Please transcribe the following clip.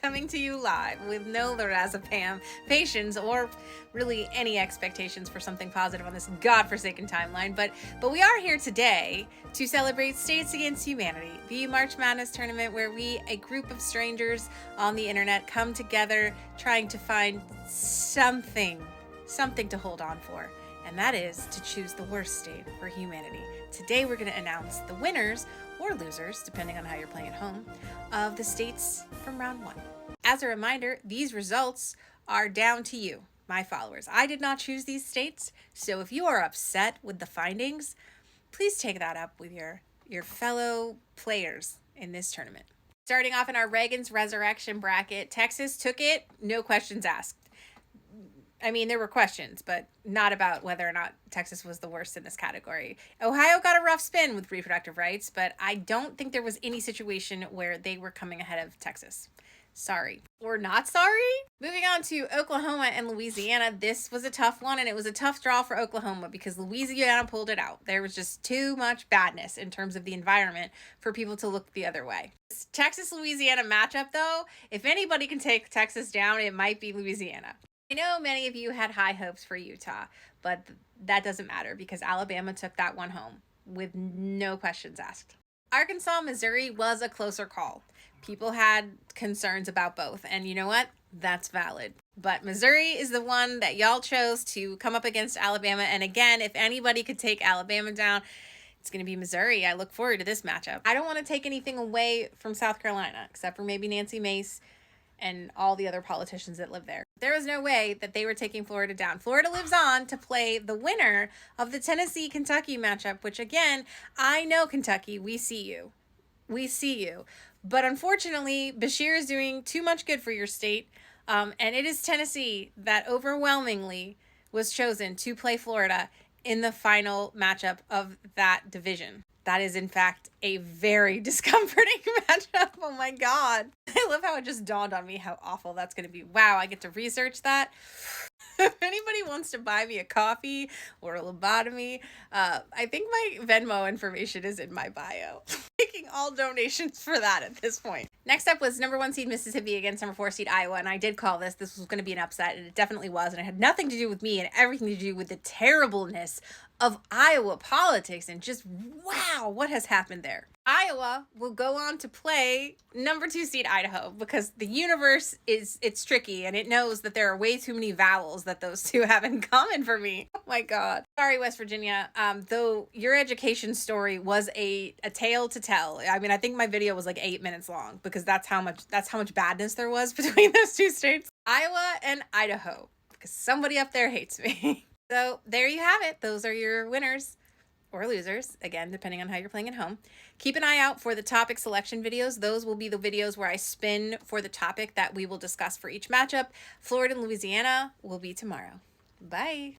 coming to you live with no lorazepam patience or really any expectations for something positive on this godforsaken timeline. But we are here today to celebrate States Against Humanity, the March Madness tournament where we, a group of strangers on the internet, come together trying to find something to hold on for. And that is to choose the worst state for humanity. Today we're going to announce the winners or losers, depending on how you're playing at home, of the states from round one. As a reminder, these results are down to you, my followers. I did not choose these states, so if you are upset with the findings, please take that up with your fellow players in this tournament. Starting off in our Reagan's Resurrection bracket, Texas took it, no questions asked. I mean, there were questions, but not about whether or not Texas was the worst in this category. Ohio got a rough spin with reproductive rights, but I don't think there was any situation where they were coming ahead of Texas. Sorry. Or not sorry? Moving on to Oklahoma and Louisiana. This was a tough one, and it was a tough draw for Oklahoma because Louisiana pulled it out. There was just too much badness in terms of the environment for people to look the other way. This Texas-Louisiana matchup, though, if anybody can take Texas down, it might be Louisiana. I know many of you had high hopes for Utah, but that doesn't matter because Alabama took that one home with no questions asked. Arkansas, Missouri was a closer call. People had concerns about both, and you know what? That's valid. But Missouri is the one that y'all chose to come up against Alabama, and again, if anybody could take Alabama down, it's going to be Missouri. I look forward to this matchup. I don't want to take anything away from South Carolina, except for maybe Nancy Mace and all the other politicians that live there. There was no way that they were taking Florida down. Florida lives on to play the winner of the Tennessee-Kentucky matchup, which again, I know Kentucky, we see you. We see you. But unfortunately, Bashir is doing too much good for your state, and it is Tennessee that overwhelmingly was chosen to play Florida in the final matchup of that division. That is, in fact, a very discomforting matchup. Oh my God. I love how it just dawned on me how awful that's going to be. Wow, I get to research that. If anybody wants to buy me a coffee or a lobotomy, I think my Venmo information is in my bio. Taking all donations for that at this point. Next up was number 1 seed Mississippi against number 4 seed Iowa, and I did call this. This was going to be an upset, and it definitely was, and it had nothing to do with me and everything to do with the terribleness of Iowa politics and just, wow, what has happened there. Iowa will go on to play number 2 seed Idaho because the universe it's tricky and it knows that there are way too many vowels that those two have in common for me. Oh my God. Sorry, West Virginia. Though your education story was a tale to tell. I mean, I think my video was like 8 minutes long because that's how much badness there was between those two states. Iowa and Idaho, because somebody up there hates me. So there you have it. Those are your winners or losers, again, depending on how you're playing at home. Keep an eye out for the topic selection videos. Those will be the videos where I spin for the topic that we will discuss for each matchup. Florida and Louisiana will be tomorrow. Bye.